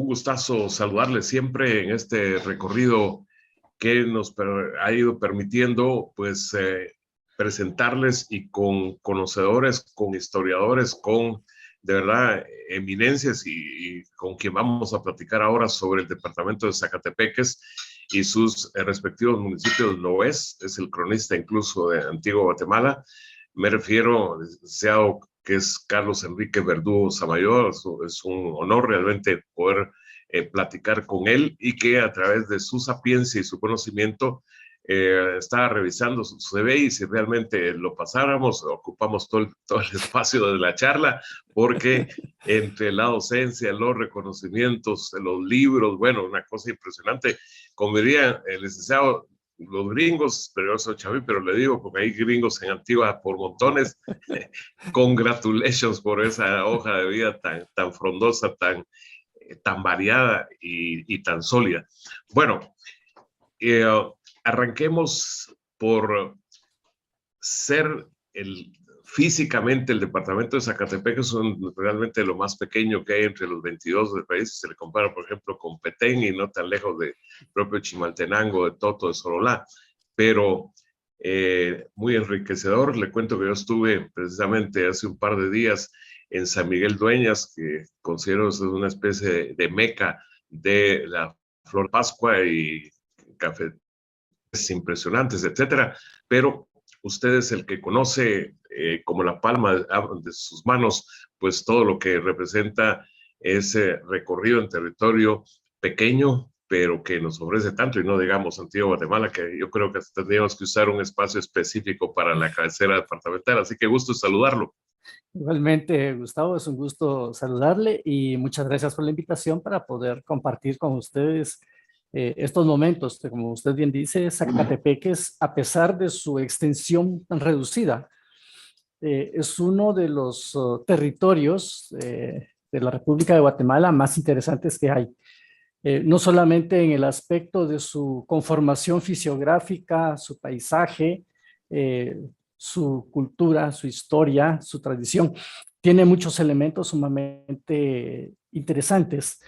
un gustazo saludarles siempre en este recorrido que nos ha ido permitiendo, pues, presentarles y con conocedores, con historiadores, con, de verdad, eminencias y con quien vamos a platicar ahora sobre el departamento de Zacatepeques y sus respectivos municipios. Lo es el cronista incluso de Antigua Guatemala. Me refiero, licenciado, que es Carlos Enrique Verdugo Samayoa. Es un honor realmente poder platicar con él y que a través de su sapiencia y su conocimiento estaba revisando su CV y si realmente lo pasáramos, ocupamos todo el espacio de la charla, porque entre la docencia, los reconocimientos, los libros, bueno, una cosa impresionante. Como diría el licenciado, los gringos, pero yo soy chaví, pero le digo, porque hay gringos en Antigua por montones. Congratulations por esa hoja de vida tan frondosa, tan variada y tan sólida. Bueno, arranquemos por ser físicamente el departamento de Zacatepec es realmente lo más pequeño que hay entre los 22 del país. Se le compara, por ejemplo, con Petén y no tan lejos de propio Chimaltenango, de Toto, de Sololá. Pero muy enriquecedor. Le cuento que yo estuve precisamente hace un par de días en San Miguel Dueñas, que considero es una especie de meca de la flor Pascua y cafés impresionantes, etcétera. Pero usted es el que conoce como la palma de sus manos, pues todo lo que representa ese recorrido en territorio pequeño, pero que nos ofrece tanto, y no digamos Antigua Guatemala, que yo creo que tendríamos que usar un espacio específico para la cabecera departamental. Así que gusto saludarlo. Igualmente, Gustavo, es un gusto saludarle y muchas gracias por la invitación para poder compartir con ustedes estos momentos. Como usted bien dice, Zacatepeques, a pesar de su extensión tan reducida, es uno de los territorios de la República de Guatemala más interesantes que hay. No solamente en el aspecto de su conformación fisiográfica, su paisaje, su cultura, su historia, su tradición. Tiene muchos elementos sumamente interesantes.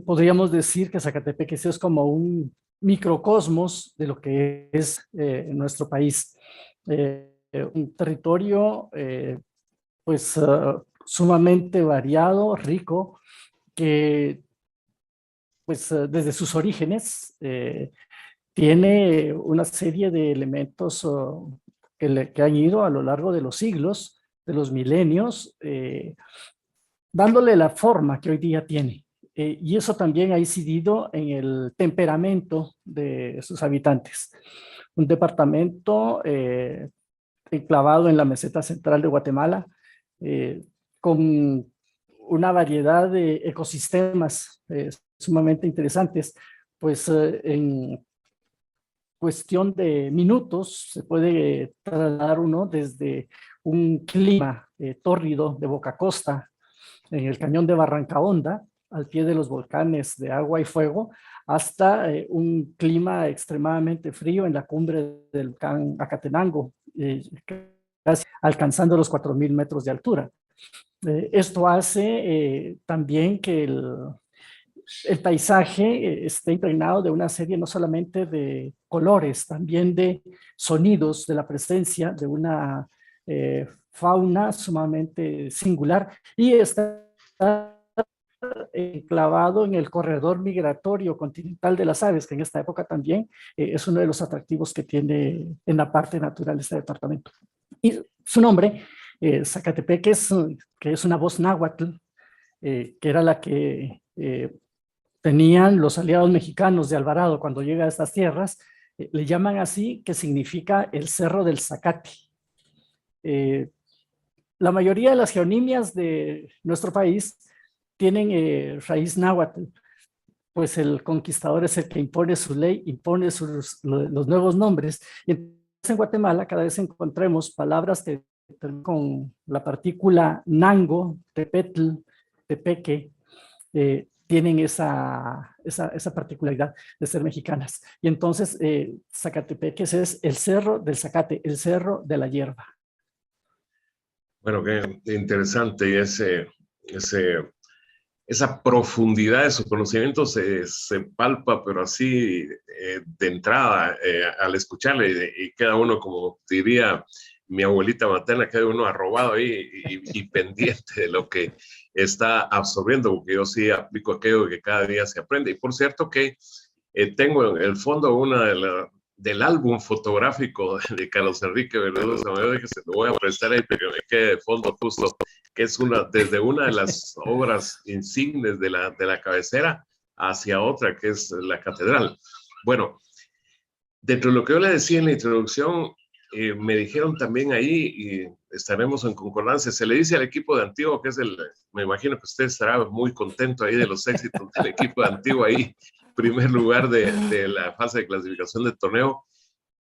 Podríamos decir que Zacatepec es como un microcosmos de lo que es nuestro país. Un territorio pues sumamente variado, rico, que pues desde sus orígenes tiene una serie de elementos que han ido a lo largo de los siglos, de los milenios, dándole la forma que hoy día tiene. Y eso también ha incidido en el temperamento de sus habitantes. Un departamento enclavado en la meseta central de Guatemala, con una variedad de ecosistemas sumamente interesantes, pues en cuestión de minutos se puede trasladar uno desde un clima tórrido de Boca Costa, en el cañón de Barranca Honda, al pie de los volcanes de Agua y Fuego, hasta un clima extremadamente frío en la cumbre del volcán Acatenango, casi alcanzando los 4.000 metros de altura. Esto hace también que el paisaje esté impregnado de una serie no solamente de colores, también de sonidos, de la presencia de una fauna sumamente singular, y está enclavado en el corredor migratorio continental de las aves, que en esta época también es uno de los atractivos que tiene en la parte natural de este departamento. Y su nombre, Zacatepec, que es una voz náhuatl, que era la que tenían los aliados mexicanos de Alvarado cuando llega a estas tierras, le llaman así, que significa el Cerro del Zacate. La mayoría de las geonimias de nuestro país tienen raíz náhuatl, pues el conquistador es el que impone su ley, impone los nuevos nombres. Y en Guatemala cada vez encontremos palabras que terminan con la partícula nango, tepetl, tepeque, tienen esa particularidad de ser mexicanas. Y entonces Zacatepeques es el Cerro del Zacate, el Cerro de la Hierba. Bueno, qué interesante ese esa profundidad de su conocimiento se palpa, pero así de entrada al escucharle, y queda uno, como diría mi abuelita materna, queda uno arrobado ahí y pendiente de lo que está absorbiendo, porque yo sí aplico aquello que cada día se aprende. Y por cierto que tengo en el fondo del álbum fotográfico de Carlos Enrique Verdugo Samayoa, que se lo voy a prestar ahí, pero me quede de fondo justo, que es desde una de las obras insignes de la cabecera hacia otra, que es la catedral. Bueno, dentro de lo que yo le decía en la introducción, me dijeron también ahí, y estaremos en concordancia, se le dice al equipo de Antigua, que es me imagino que usted estará muy contento ahí de los éxitos del equipo de Antigua ahí, primer lugar de la fase de clasificación del torneo,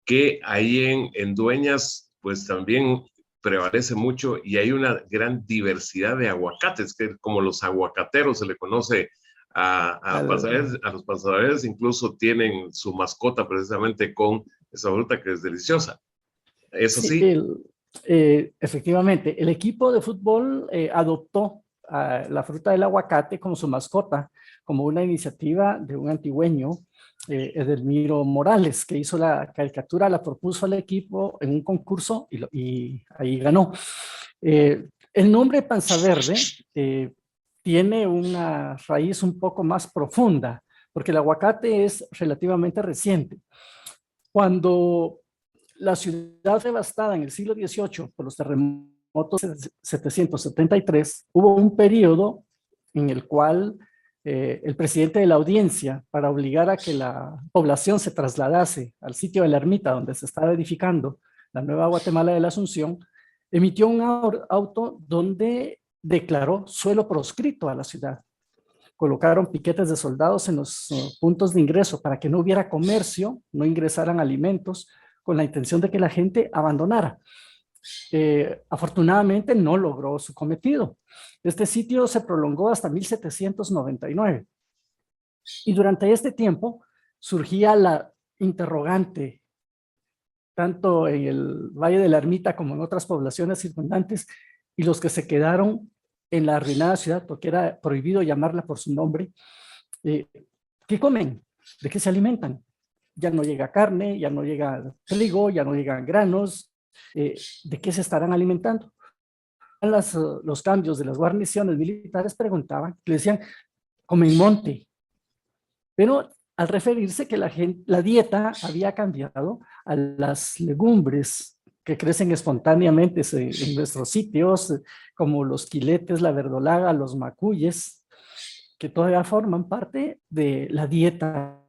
que ahí en Dueñas, pues también prevalece mucho y hay una gran diversidad de aguacates, que como los aguacateros se le conoce a los pasadores, incluso tienen su mascota precisamente con esa fruta que es deliciosa. Eso sí. Efectivamente, el equipo de fútbol adoptó la fruta del aguacate como su mascota, como una iniciativa de un antigüeño, Edelmiro Morales, que hizo la caricatura, la propuso al equipo en un concurso y ahí ganó. El nombre Panza Verde tiene una raíz un poco más profunda, porque el aguacate es relativamente reciente. Cuando la ciudad devastada en el siglo XVIII por los terremotos de 773, hubo un periodo en el cual el presidente de la audiencia, para obligar a que la población se trasladase al sitio de la ermita donde se estaba edificando la nueva Guatemala de la Asunción, emitió un auto donde declaró suelo proscrito a la ciudad. Colocaron piquetes de soldados en los puntos de ingreso para que no hubiera comercio, no ingresaran alimentos, con la intención de que la gente abandonara. Afortunadamente no logró su cometido. Este sitio se prolongó hasta 1799. Y durante este tiempo surgía la interrogante, tanto en el Valle de la Ermita como en otras poblaciones circundantes, y los que se quedaron en la arruinada ciudad, porque era prohibido llamarla por su nombre, ¿qué comen? ¿De qué se alimentan? Ya no llega carne, ya no llega trigo, ya no llegan granos. ¿De qué se estarán alimentando? Los cambios de las guarniciones militares preguntaban, le decían, comen monte. Pero al referirse que la dieta había cambiado a las legumbres que crecen espontáneamente en nuestros sitios, como los quiletes, la verdolaga, los macuyes, que todavía forman parte de la dieta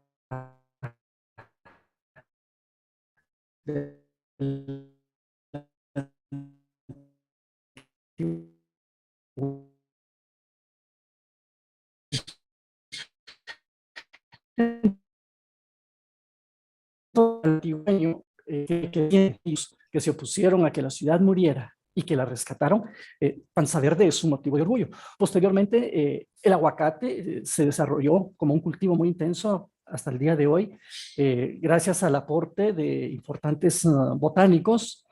antigüeño, que se opusieron a que la ciudad muriera y que la rescataron. Panza Verde es un motivo de orgullo. Posteriormente, el aguacate se desarrolló como un cultivo muy intenso hasta el día de hoy, gracias al aporte de importantes botánicos,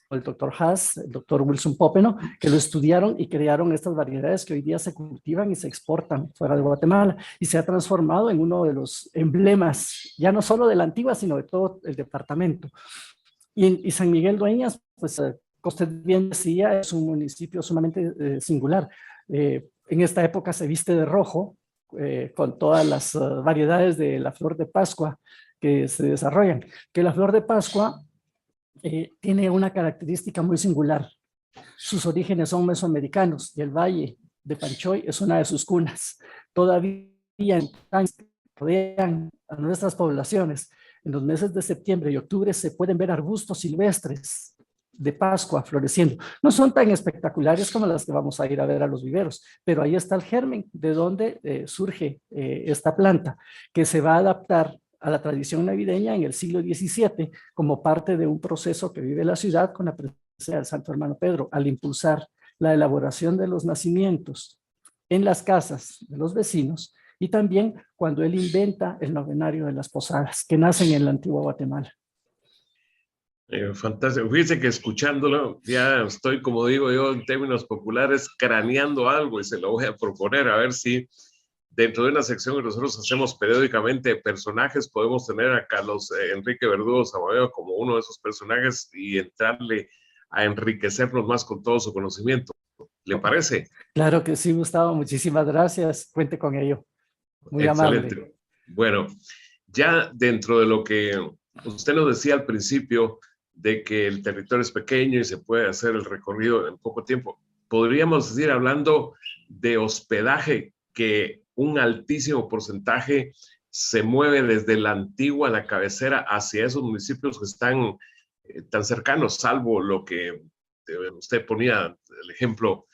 el doctor Haas, el doctor Wilson Popenoe, que lo estudiaron y crearon estas variedades que hoy día se cultivan y se exportan fuera de Guatemala, y se ha transformado en uno de los emblemas, ya no solo de la Antigua, sino de todo el departamento. Y San Miguel Dueñas, pues, usted bien decía, es un municipio sumamente singular. En esta época se viste de rojo, con todas las variedades de la flor de Pascua que se desarrollan. Que la flor de Pascua tiene una característica muy singular. Sus orígenes son mesoamericanos y el Valle de Panchoy es una de sus cunas. Todavía rodean a nuestras poblaciones. En los meses de septiembre y octubre se pueden ver arbustos silvestres de Pascua floreciendo. No son tan espectaculares como las que vamos a ir a ver a los viveros, pero ahí está el germen de donde surge esta planta, que se va a adaptar a la tradición navideña en el siglo XVII como parte de un proceso que vive la ciudad con la presencia del Santo Hermano Pedro, al impulsar la elaboración de los nacimientos en las casas de los vecinos, y también cuando él inventa el novenario de las posadas, que nacen en la antigua Guatemala. Fantástico. Fíjese que escuchándolo, ya estoy, como digo yo, en términos populares, craneando algo y se lo voy a proponer a ver si dentro de una sección que nosotros hacemos periódicamente personajes, podemos tener a Carlos Enrique Verdugo Saboeo como uno de esos personajes y entrarle a enriquecernos más con todo su conocimiento. ¿Le parece? Claro que sí, Gustavo, muchísimas gracias. Cuente con ello. Muy amable. Excelente. Bueno, ya dentro de lo que usted nos decía al principio, de que el territorio es pequeño y se puede hacer el recorrido en poco tiempo, podríamos decir, hablando de hospedaje, que un altísimo porcentaje se mueve desde la antigua, la cabecera, hacia esos municipios que están tan cercanos, salvo lo que usted ponía el ejemplo,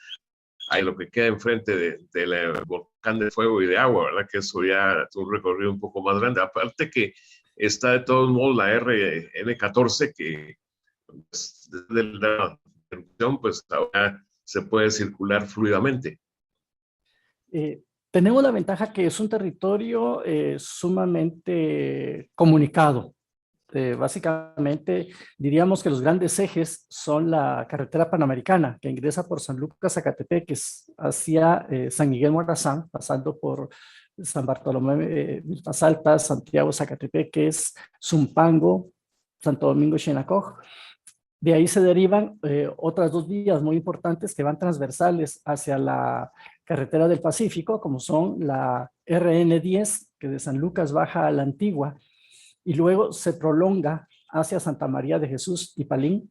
hay lo que queda enfrente del volcán de fuego y de agua, ¿verdad? Que eso ya es un recorrido un poco más grande. Aparte que está de todos modos la RN14, que pues, desde la erupción, pues ahora se puede circular fluidamente. Tenemos la ventaja que es un territorio sumamente comunicado. Básicamente diríamos que los grandes ejes son la carretera panamericana que ingresa por San Lucas, Zacatepeques, hacia San Miguel Morazán, pasando por San Bartolomé, Milpas Altas, Santiago, Zacatepeques, Zumpango, Santo Domingo, Chinacoj. De ahí se derivan otras dos vías muy importantes que van transversales hacia la carretera del Pacífico, como son la RN10, que de San Lucas baja a la Antigua, y luego se prolonga hacia Santa María de Jesús y Palín,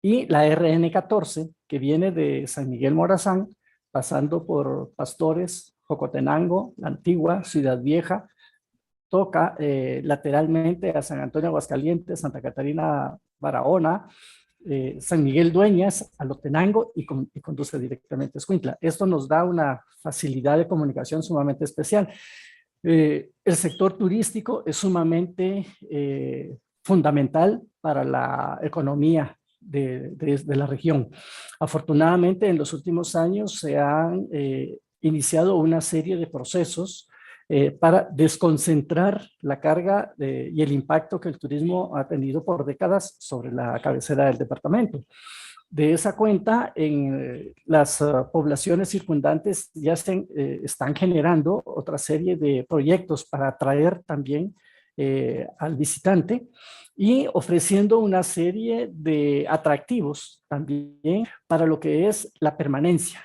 y la RN14, que viene de San Miguel Morazán, pasando por Pastores, Jocotenango, La Antigua, Ciudad Vieja, toca lateralmente a San Antonio Aguascalientes, Santa Catarina Barahona, San Miguel Dueñas, Alotenango y conduce directamente a Escuintla. Esto nos da una facilidad de comunicación sumamente especial. El sector turístico es sumamente fundamental para la economía de la región. Afortunadamente, en los últimos años se han iniciado una serie de procesos para desconcentrar la carga y el impacto que el turismo ha tenido por décadas sobre la cabecera del departamento. De esa cuenta, en las poblaciones circundantes ya están generando otra serie de proyectos para atraer también al visitante y ofreciendo una serie de atractivos también para lo que es la permanencia,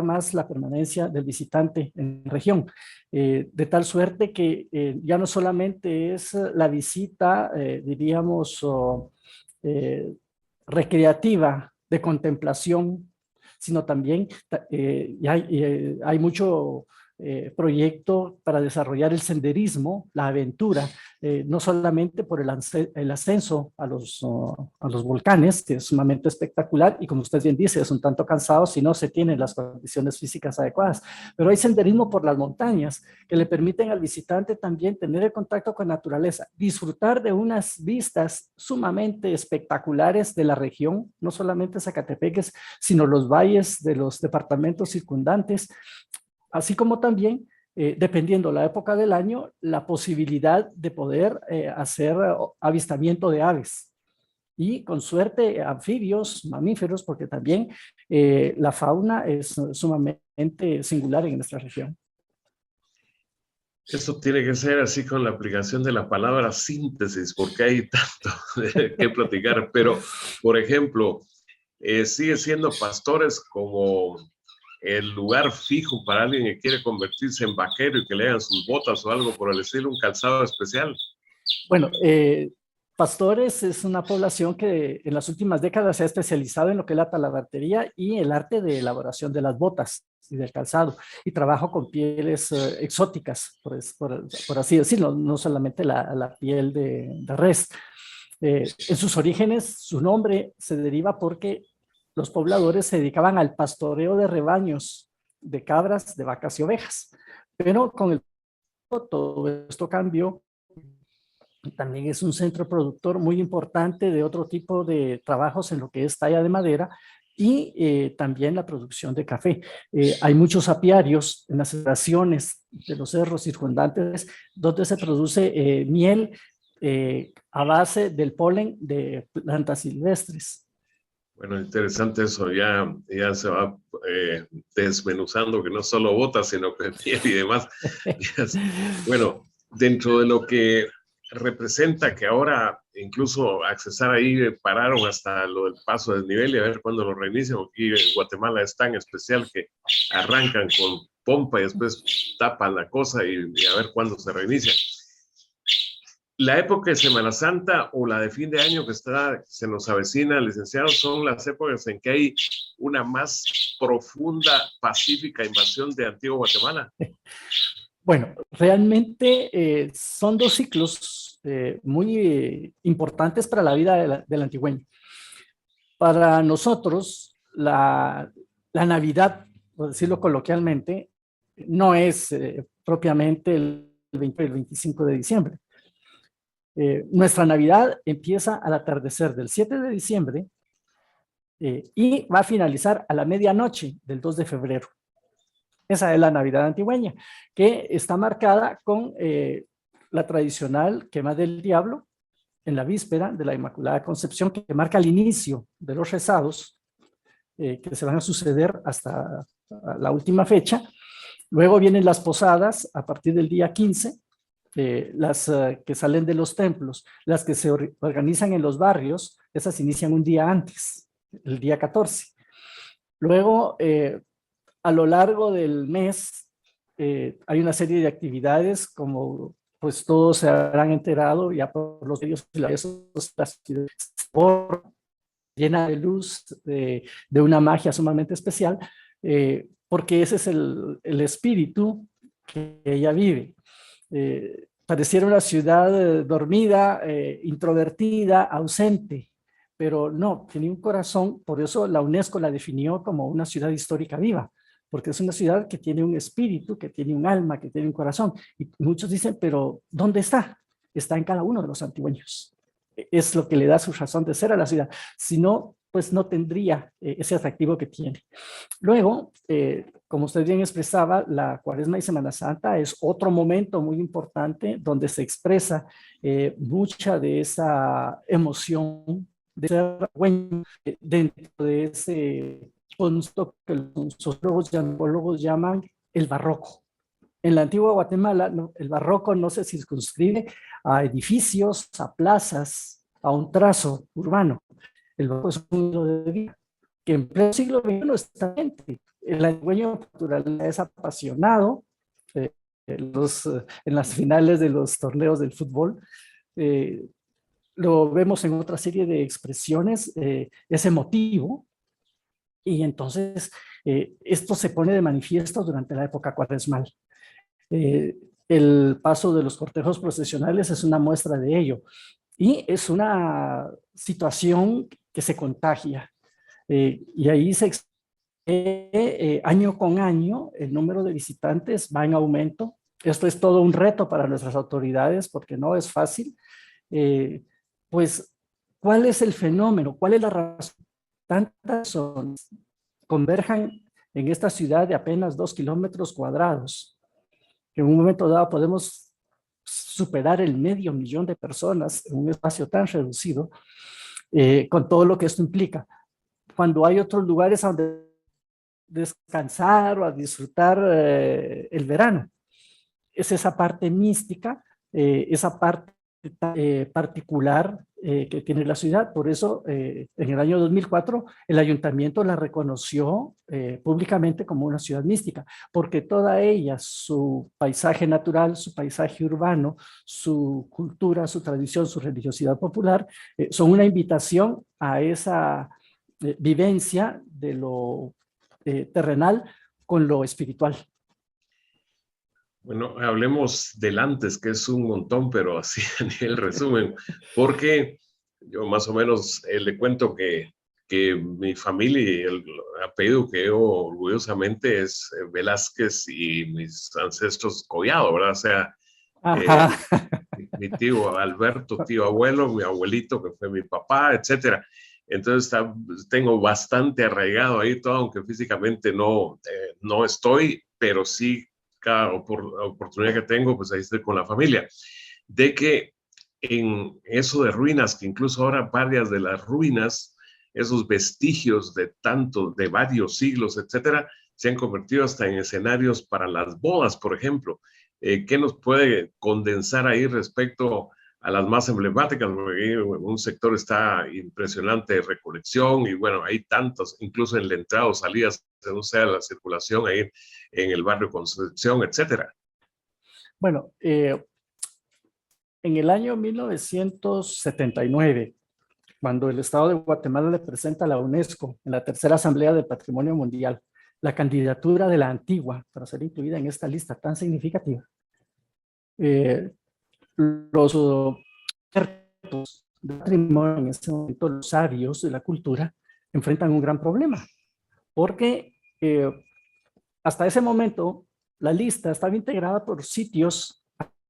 más la permanencia del visitante en la región, de tal suerte que ya no solamente es la visita, diríamos, recreativa de contemplación, sino también hay mucho proyecto para desarrollar el senderismo, la aventura, no solamente por el ascenso a los volcanes, que es sumamente espectacular, y como usted bien dice, es un tanto cansado si no se tienen las condiciones físicas adecuadas, pero hay senderismo por las montañas, que le permiten al visitante también tener el contacto con la naturaleza, disfrutar de unas vistas sumamente espectaculares de la región, no solamente Zacatepeques, sino los valles de los departamentos circundantes, así como también, dependiendo la época del año, la posibilidad de poder hacer avistamiento de aves y con suerte anfibios, mamíferos, porque también la fauna es sumamente singular en nuestra región. Esto tiene que ser así con la aplicación de la palabra síntesis, porque hay tanto que platicar, pero, por ejemplo, sigue siendo Pastores como el lugar fijo para alguien que quiere convertirse en vaquero y que le hagan sus botas o algo por el estilo, un calzado especial. Bueno, Pastores es una población que en las últimas décadas se ha especializado en lo que es la talabartería y el arte de elaboración de las botas y del calzado, y trabajo con pieles exóticas, por así decirlo, no solamente la piel de res. En sus orígenes, su nombre se deriva porque los pobladores se dedicaban al pastoreo de rebaños de cabras, de vacas y ovejas. Pero con el tiempo todo esto cambió. También es un centro productor muy importante de otro tipo de trabajos en lo que es talla de madera y también la producción de café. Hay muchos apiarios en las estaciones de los cerros circundantes donde se produce miel a base del polen de plantas silvestres. Bueno, interesante eso, ya se va desmenuzando que no solo botas, sino que piel y demás. Bueno, dentro de lo que representa que ahora incluso accesar ahí, pararon hasta lo del paso del nivel y a ver cuándo lo reinician. Aquí en Guatemala es tan especial que arrancan con pompa y después tapan la cosa y a ver cuándo se reinicia. La época de Semana Santa o la de fin de año que se nos avecina, licenciado, son las épocas en que hay una más profunda, pacífica invasión de Antigua Guatemala. Bueno, realmente son dos ciclos muy importantes para la vida del antigüeño. Para nosotros, la Navidad, por decirlo coloquialmente, no es propiamente el 25 de diciembre. Nuestra Navidad empieza al atardecer del 7 de diciembre y va a finalizar a la medianoche del 2 de febrero. Esa es la Navidad antigüeña, que está marcada con la tradicional quema del diablo en la víspera de la Inmaculada Concepción, que marca el inicio de los rezados que se van a suceder hasta la última fecha. Luego vienen las posadas a partir del día 15, las que salen de los templos, las que se organizan en los barrios, esas inician un día antes, el día 14. Luego, a lo largo del mes, hay una serie de actividades como pues todos se habrán enterado ya por los medios y la ciudad llena de luz, de una magia sumamente especial, porque ese es el espíritu que ella vive. Pareciera una ciudad dormida, introvertida, ausente, pero no, tenía un corazón. Por eso la UNESCO la definió como una ciudad histórica viva, porque es una ciudad que tiene un espíritu, que tiene un alma, que tiene un corazón. Y muchos dicen, pero ¿dónde está? Está en cada uno de los antigüeños. Es lo que le da su razón de ser a la ciudad. Si no, pues no tendría ese atractivo que tiene. Luego, como usted bien expresaba, la Cuaresma y Semana Santa es otro momento muy importante donde se expresa mucha de esa emoción de ser bueno dentro de ese concepto que los sociólogos y antropólogos llaman el barroco. En la antigua Guatemala, no, el barroco no se circunscribe a edificios, a plazas, a un trazo urbano. El barroco es un estilo de vida que en pleno siglo XXI está vigente. El antigüeño cultural es apasionado en las finales de los torneos del fútbol. Lo vemos en otra serie de expresiones, es emotivo, y entonces esto se pone de manifiesto durante la época cuaresmal. El paso de los cortejos procesionales es una muestra de ello, y es una situación que se contagia, y ahí año con año el número de visitantes va en aumento. Esto es todo un reto para nuestras autoridades porque no es fácil. Pues, ¿cuál es el fenómeno? ¿Cuál es la razón? Tantas personas converjan en esta ciudad de apenas 2 kilómetros cuadrados. En un momento dado podemos superar el 500,000 de personas en un espacio tan reducido, con todo lo que esto implica. Cuando hay otros lugares a donde descansar o a disfrutar el verano. Es esa parte mística, esa parte particular que tiene la ciudad. Por eso, en el año 2004, el ayuntamiento la reconoció públicamente como una ciudad mística, porque toda ella, su paisaje natural, su paisaje urbano, su cultura, su tradición, su religiosidad popular, son una invitación a esa vivencia de lo terrenal con lo espiritual. Bueno, hablemos del antes, que es un montón, pero así a nivel resumen, porque yo más o menos le cuento que mi familia y el apellido que yo orgullosamente es Velázquez y mis ancestros Collado, ¿verdad? O sea, mi tío Alberto, tío abuelo, mi abuelito que fue mi papá, etcétera. Entonces tengo bastante arraigado ahí todo, aunque físicamente no estoy, pero sí cada oportunidad que tengo, pues ahí estoy con la familia. De que en eso de ruinas, que incluso ahora varias de las ruinas, esos vestigios de varios siglos, etcétera, se han convertido hasta en escenarios para las bodas, por ejemplo. ¿Qué nos puede condensar ahí respecto a las más emblemáticas? Porque un sector está impresionante de recolección y bueno, hay tantos, incluso en la entrada o salida, según sea la circulación ahí en el barrio Concepción, etcétera. Bueno, en el año 1979, cuando el Estado de Guatemala le presenta a la UNESCO en la tercera Asamblea del Patrimonio Mundial la candidatura de la Antigua para ser incluida en esta lista tan significativa, los expertos del patrimonio en este momento, los sabios de la cultura, enfrentan un gran problema, porque hasta ese momento la lista estaba integrada por sitios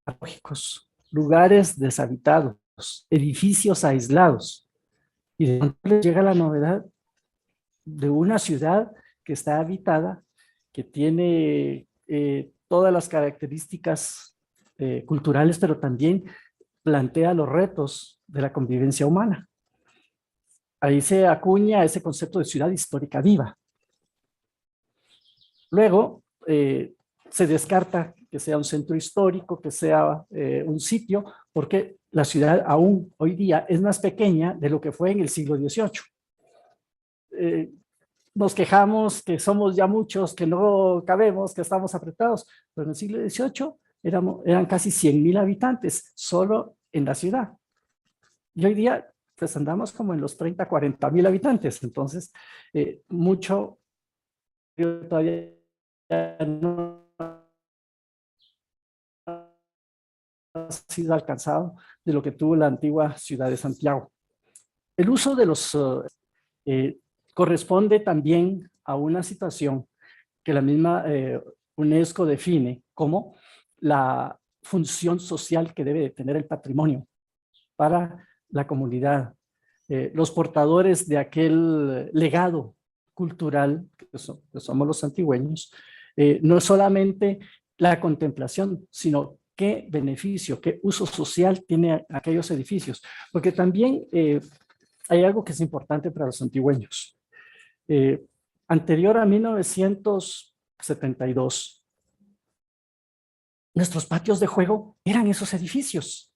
arqueológicos, lugares deshabitados, edificios aislados, y de pronto les llega la novedad de una ciudad que está habitada, que tiene todas las características culturales, pero también plantea los retos de la convivencia humana. Ahí se acuña ese concepto de ciudad histórica viva. Luego, se descarta que sea un centro histórico, que sea un sitio, porque la ciudad aún hoy día es más pequeña de lo que fue en el siglo XVIII. Nos quejamos que somos ya muchos, que no cabemos, que estamos apretados, pero en el siglo XVIII eran casi 100,000 habitantes solo en la ciudad. Y hoy día pues andamos como en los 30, 40,000 habitantes, entonces mucho todavía no ha sido alcanzado de lo que tuvo la antigua ciudad de Santiago. El uso de los corresponde también a una situación que la misma UNESCO define como la función social que debe tener el patrimonio para la comunidad. Los portadores de aquel legado cultural que somos los antigüeños, no solamente la contemplación, sino qué beneficio, qué uso social tiene aquellos edificios. Porque también hay algo que es importante para los antigüeños. Anterior a 1972, nuestros patios de juego eran esos edificios.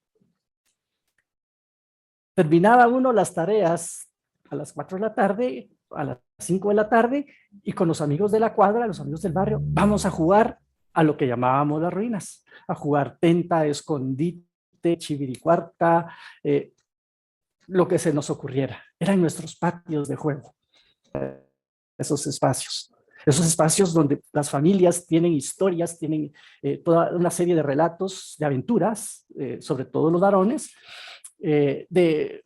Terminaba uno las tareas a las 4 de la tarde, a las 5 de la tarde, y con los amigos de la cuadra, los amigos del barrio, vamos a jugar a lo que llamábamos las ruinas, a jugar tenta, escondite, chiviricuarta, lo que se nos ocurriera. Eran nuestros patios de juego, esos espacios donde las familias tienen historias, tienen toda una serie de relatos, de aventuras, sobre todo los varones, de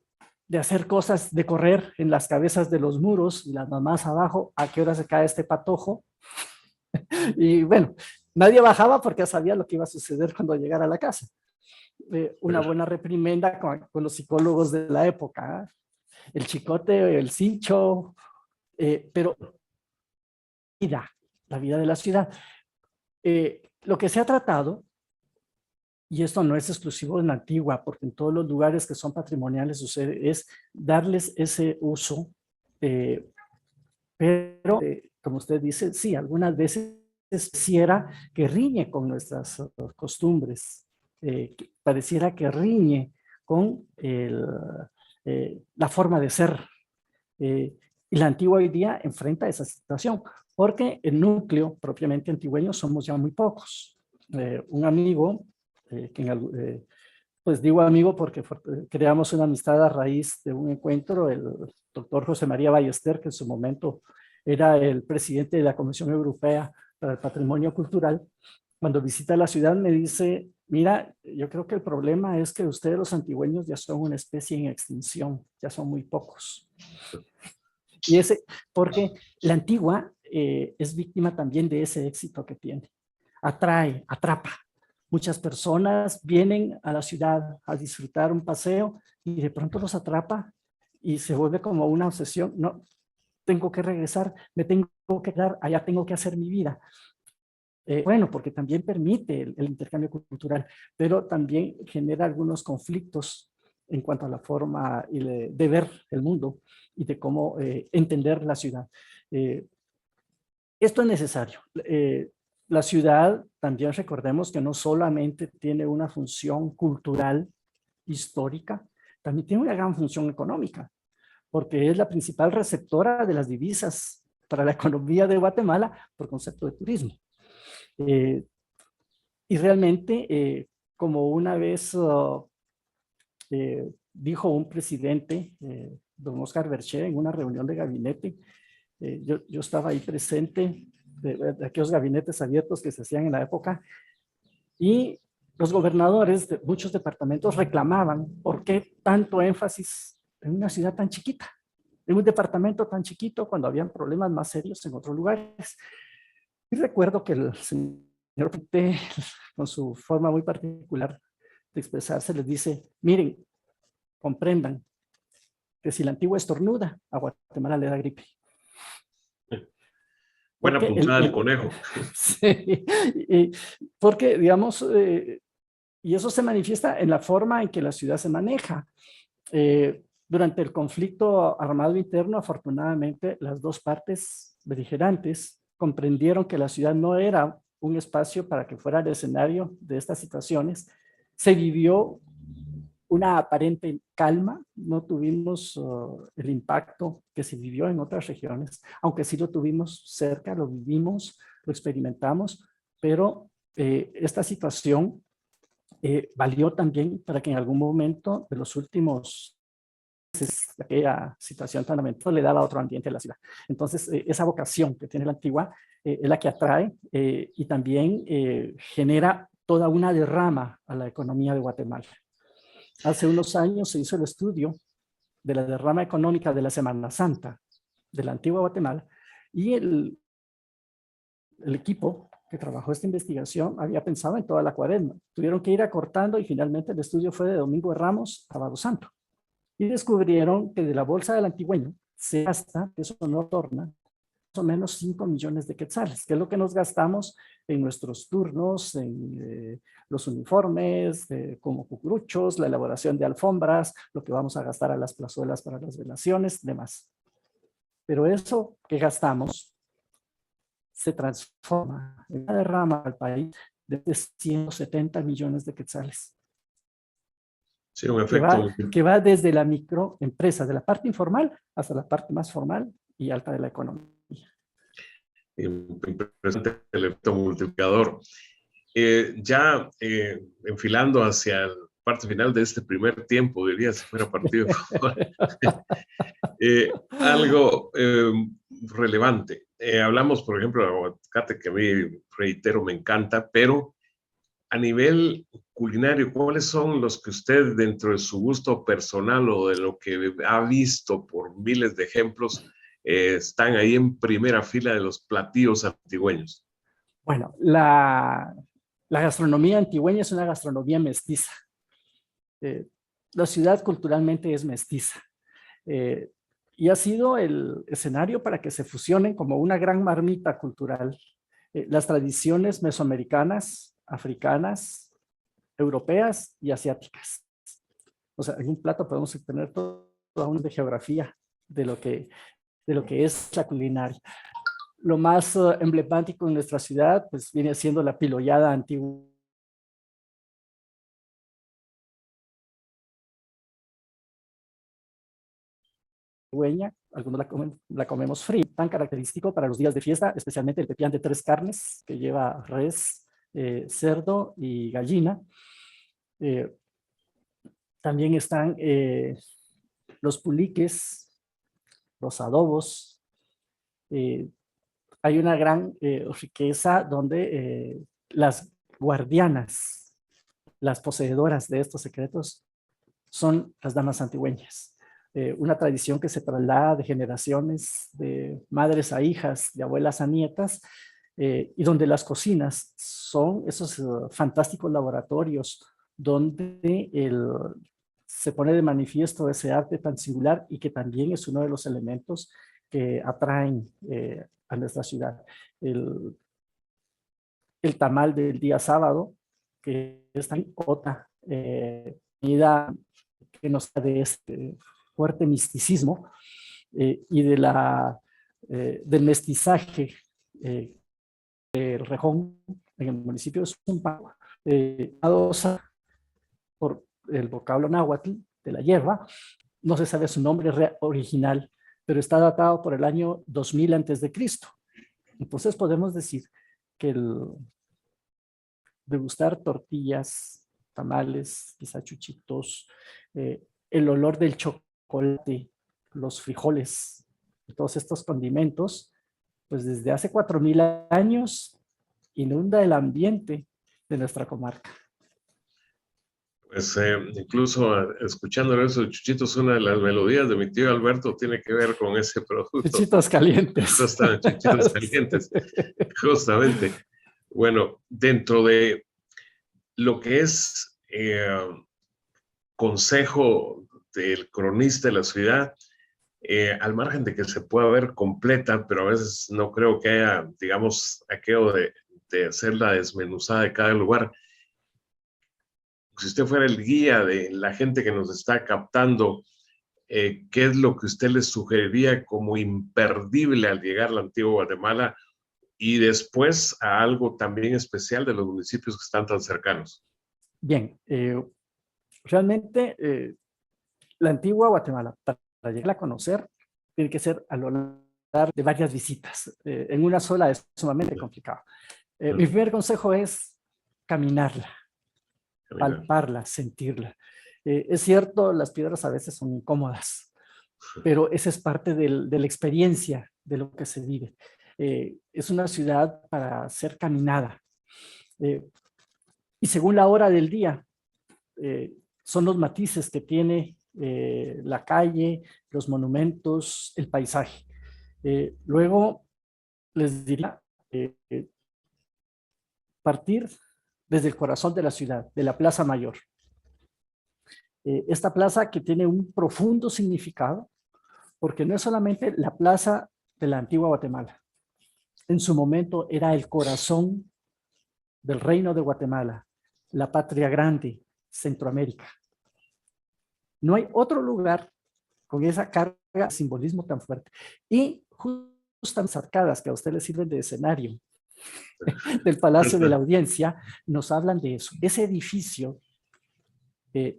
hacer cosas, de correr en las cabezas de los muros y las mamás abajo, a qué hora se cae este patojo. Y bueno, nadie bajaba porque sabía lo que iba a suceder cuando llegara a la casa. Una buena reprimenda con los psicólogos de la época, el chicote, el cincho, pero la vida de la ciudad. Lo que se ha tratado, y esto no es exclusivo de la Antigua, porque en todos los lugares que son patrimoniales sucede, es darles ese uso, pero como usted dice, sí, algunas veces pareciera que riñe con nuestras costumbres, pareciera que riñe con la forma de ser. Y la Antigua hoy día enfrenta esa situación, porque el núcleo propiamente antigüeño somos ya muy pocos. Un amigo, pues digo amigo porque creamos una amistad a raíz de un encuentro, el doctor José María Ballester, que en su momento era el presidente de la Comisión Europea para el Patrimonio Cultural, cuando visita la ciudad me dice, mira, yo creo que el problema es que ustedes los antigüeños ya son una especie en extinción, ya son muy pocos. Y porque la Antigua es víctima también de ese éxito que tiene. Atrae, atrapa. Muchas personas vienen a la ciudad a disfrutar un paseo y de pronto los atrapa y se vuelve como una obsesión. No, tengo que regresar, me tengo que quedar, allá tengo que hacer mi vida. Bueno, porque también permite el intercambio cultural, pero también genera algunos conflictos en cuanto a la forma de ver el mundo y de cómo entender la ciudad. Esto es necesario. La ciudad, también recordemos que no solamente tiene una función cultural, histórica, también tiene una gran función económica, porque es la principal receptora de las divisas para la economía de Guatemala por concepto de turismo. Y realmente, como una vez dijo un presidente, don Oscar Berché, en una reunión de gabinete, yo estaba ahí presente, de aquellos gabinetes abiertos que se hacían en la época, y los gobernadores de muchos departamentos reclamaban por qué tanto énfasis en una ciudad tan chiquita, en un departamento tan chiquito, cuando habían problemas más serios en otros lugares. Y recuerdo que el señor Pité, con su forma muy particular de expresarse, les dice, miren, comprendan que si la Antigua estornuda, a Guatemala le da gripe. Buena puntada del conejo. Sí, porque, digamos, y eso se manifiesta en la forma en que la ciudad se maneja. Durante el conflicto armado interno, afortunadamente, las dos partes beligerantes comprendieron que la ciudad no era un espacio para que fuera el escenario de estas situaciones. Se vivió una aparente calma, no tuvimos el impacto que se vivió en otras regiones, aunque sí lo tuvimos cerca, lo vivimos, lo experimentamos, pero esta situación valió también para que en algún momento de los últimos meses, aquella situación tan lamentable le daba otro ambiente a la ciudad. Entonces, esa vocación que tiene la Antigua es la que atrae y también genera toda una derrama a la economía de Guatemala. Hace unos años se hizo el estudio de la derrama económica de la Semana Santa de la Antigua Guatemala y el equipo que trabajó esta investigación había pensado en toda la cuaresma. Tuvieron que ir acortando y finalmente el estudio fue de Domingo de Ramos a Sábado Santo. Y descubrieron que de la bolsa del antigüeño se gasta, eso no torna, más o menos 5 millones de quetzales, que es lo que nos gastamos en nuestros turnos, en los uniformes, como cucuruchos, la elaboración de alfombras, lo que vamos a gastar a las plazuelas para las velaciones, demás. Pero eso que gastamos se transforma en una derrama al país de 170 millones de quetzales. Sí, un efecto. Que va desde la microempresa, de la parte informal hasta la parte más formal y alta de la economía. Impresionante el efecto multiplicador. Ya enfilando hacia la parte final de este primer tiempo, diría si fuera partido de fútbol, algo relevante. Hablamos, por ejemplo, de aguacate, que a mí, reitero, me encanta, pero a nivel culinario, ¿cuáles son los que usted, dentro de su gusto personal o de lo que ha visto por miles de ejemplos, están ahí en primera fila de los platillos antigüeños? Bueno, la gastronomía antigüeña es una gastronomía mestiza. La ciudad culturalmente es mestiza. Y ha sido el escenario para que se fusionen como una gran marmita cultural las tradiciones mesoamericanas, africanas, europeas y asiáticas. O sea, en un plato podemos tener toda una de geografía de lo que es la culinaria. Lo más emblemático en nuestra ciudad pues viene siendo la pilollada antigua. Algunos la comemos fría, tan característico para los días de fiesta, especialmente el pepián de 3 carnes, que lleva res, cerdo y gallina. También están los puliques, los adobos. Hay una gran riqueza donde las guardianas, las poseedoras de estos secretos, son las damas antigüeñas. Una tradición que se traslada de generaciones, de madres a hijas, de abuelas a nietas, y donde las cocinas son esos fantásticos laboratorios donde se pone de manifiesto ese arte tan singular y que también es uno de los elementos que atraen a nuestra ciudad. el tamal del día sábado, que es también otra comida que nos da de este fuerte misticismo y de del mestizaje del Rejón en el municipio de Zumpagua, adosa por el vocablo náhuatl de la hierba. No se sabe su nombre original, pero está datado por el año 2000 antes de Cristo. Entonces podemos decir que el degustar tortillas, tamales, quizá chuchitos, el olor del chocolate, los frijoles, todos estos condimentos, pues desde hace 4000 años inunda el ambiente de nuestra comarca. Pues incluso escuchándolo esos chuchitos, una de las melodías de mi tío Alberto tiene que ver con ese producto. Chuchitos calientes. Justamente, chuchitos calientes, justamente. Bueno, dentro de lo que es consejo del cronista de la ciudad, al margen de que se pueda ver completa, pero a veces no creo que haya, digamos, aquello de hacer la desmenuzada de cada lugar. Si usted fuera el guía de la gente que nos está captando, ¿qué es lo que usted les sugeriría como imperdible al llegar a la antigua Guatemala y después a algo también especial de los municipios que están tan cercanos? Bien, realmente la antigua Guatemala, para llegar a conocer, tiene que ser a lo largo de varias visitas. En una sola es sumamente complicado. Mi primer consejo es caminarla, palparla, sentirla. Es cierto, las piedras a veces son incómodas, pero esa es parte de la experiencia de lo que se vive. Es una ciudad para ser caminada. Y según la hora del día, son los matices que tiene la calle, los monumentos, el paisaje. Luego les diría partir desde el corazón de la ciudad, de la Plaza Mayor. Esta plaza que tiene un profundo significado, porque no es solamente la plaza de la antigua Guatemala. En su momento era el corazón del reino de Guatemala, la patria grande, Centroamérica. No hay otro lugar con esa carga de simbolismo tan fuerte. Y justo las arcadas que a usted le sirven de escenario del Palacio de la Audiencia nos hablan de eso. Ese edificio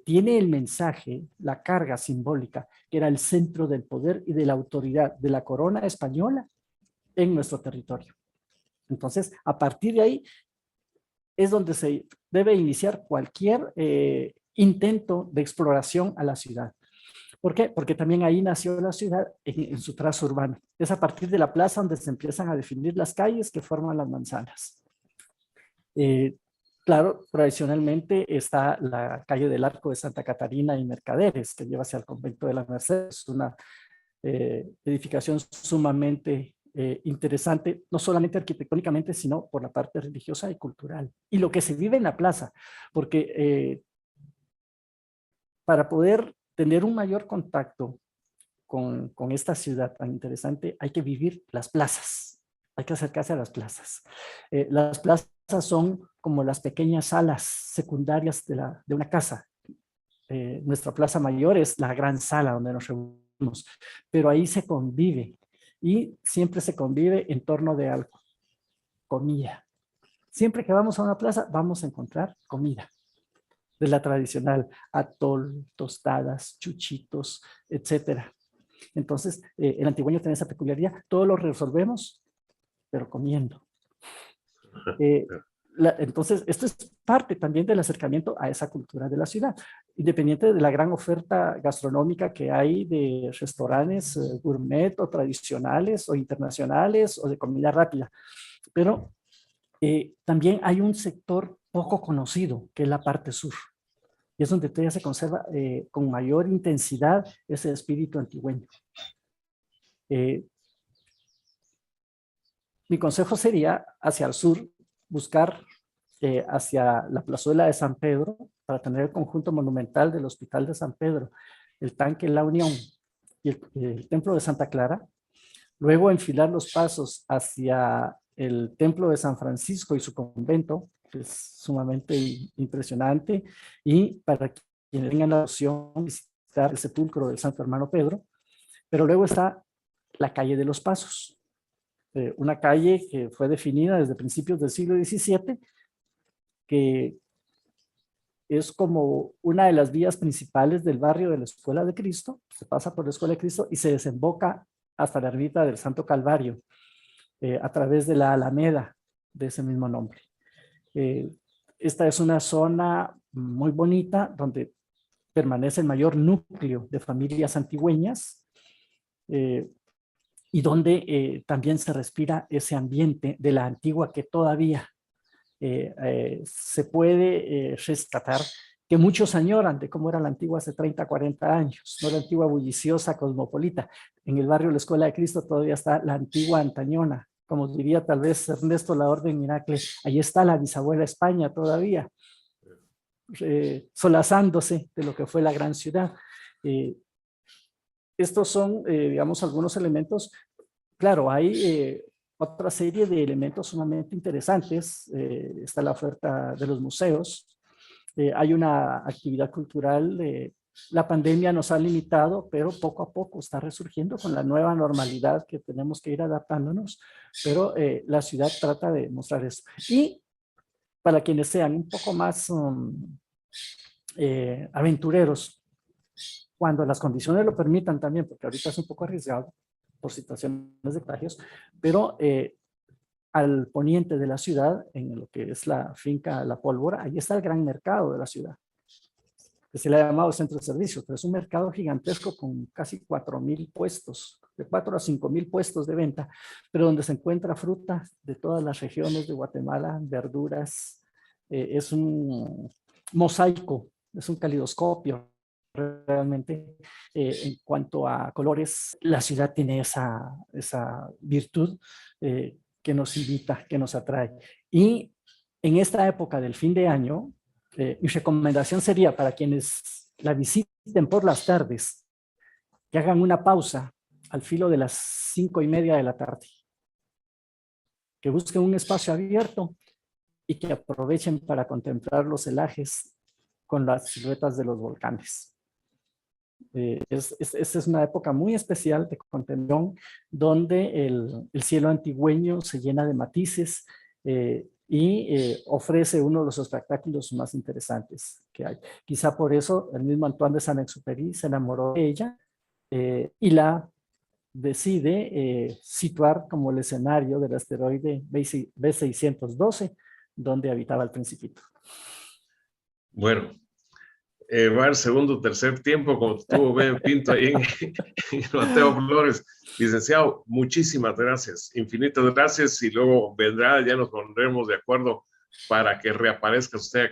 tiene el mensaje, la carga simbólica, que era el centro del poder y de la autoridad de la corona española en nuestro territorio. Entonces, a partir de ahí es donde se debe iniciar cualquier intento de exploración a la ciudad. ¿Por qué? Porque también ahí nació la ciudad en su trazo urbano. Es a partir de la plaza donde se empiezan a definir las calles que forman las manzanas. Claro, tradicionalmente está la calle del Arco de Santa Catarina y Mercaderes, que lleva hacia el convento de la Merced. Es una edificación sumamente interesante, no solamente arquitectónicamente, sino por la parte religiosa y cultural. Y lo que se vive en la plaza, porque para poder tener un mayor contacto con esta ciudad tan interesante, hay que vivir las plazas, hay que acercarse a las plazas. Las plazas son como las pequeñas salas secundarias de una casa. Nuestra plaza mayor es la gran sala donde nos reunimos, pero ahí se convive y siempre se convive en torno de algo, comida. Siempre que vamos a una plaza vamos a encontrar comida, de la tradicional, atol, tostadas, chuchitos, etcétera. Entonces, el antigüeño tiene esa peculiaridad, todo lo resolvemos, pero comiendo. Entonces, esto es parte también del acercamiento a esa cultura de la ciudad, independiente de la gran oferta gastronómica que hay de restaurantes gourmet o tradicionales o internacionales o de comida rápida. Pero también hay un sector poco conocido, que es la parte sur. Y es donde todavía se conserva con mayor intensidad ese espíritu antigüeño. Mi consejo sería hacia el sur, buscar hacia la plazuela de San Pedro, para tener el conjunto monumental del Hospital de San Pedro, el tanque La Unión y el templo de Santa Clara. Luego enfilar los pasos hacia el templo de San Francisco y su convento, que es sumamente impresionante, y para quienes tengan la opción de visitar el sepulcro del Santo Hermano Pedro. Pero luego está la calle de los Pasos, una calle que fue definida desde principios del siglo XVII, que es como una de las vías principales del barrio de la Escuela de Cristo. Se pasa por la Escuela de Cristo y se desemboca hasta la ermita del Santo Calvario, a través de la Alameda de ese mismo nombre. Esta es una zona muy bonita donde permanece el mayor núcleo de familias antigüeñas, y donde también se respira ese ambiente de la antigua que todavía se puede rescatar, que muchos añoran de cómo era la antigua hace 30, 40 años, no la antigua bulliciosa, cosmopolita. En el barrio de la Escuela de Cristo todavía está la antigua antañona, como diría tal vez Ernesto La Orden Miracle, ahí está la bisabuela España todavía, solazándose de lo que fue la gran ciudad. Estos son, digamos, algunos elementos. Claro, hay otra serie de elementos sumamente interesantes. Está la oferta de los museos. Hay una actividad cultural. La pandemia nos ha limitado, pero poco a poco está resurgiendo con la nueva normalidad que tenemos que ir adaptándonos. Pero la ciudad trata de mostrar eso. Y para quienes sean un poco más aventureros, cuando las condiciones lo permitan también, porque ahorita es un poco arriesgado por situaciones de plagios, pero al poniente de la ciudad, en lo que es la finca La Pólvora, ahí está el gran mercado de la ciudad, que se le ha llamado centro de servicios, pero es un mercado gigantesco con casi 4,000 puestos, de 4 a 5,000 puestos de venta, pero donde se encuentra fruta de todas las regiones de Guatemala, verduras, es un mosaico, es un calidoscopio. Realmente, en cuanto a colores, la ciudad tiene esa virtud que nos invita, que nos atrae. Y en esta época del fin de año, mi recomendación sería para quienes la visiten por las tardes, que hagan una pausa al filo de las 5:30 de la tarde, que busquen un espacio abierto y que aprovechen para contemplar los celajes con las siluetas de los volcanes. Esta es una época muy especial de contemplación, donde el cielo antigüeño se llena de matices y ofrece uno de los espectáculos más interesantes que hay. Quizá por eso el mismo Antoine de Saint-Exupéry se enamoró de ella y la decide situar como el escenario del asteroide B612, donde habitaba el Principito. Bueno, va el segundo, tercer tiempo, como estuvo Ben Pinto ahí en Mateo Flores. Licenciado, muchísimas gracias, infinitas gracias, y luego vendrá, ya nos pondremos de acuerdo para que reaparezca usted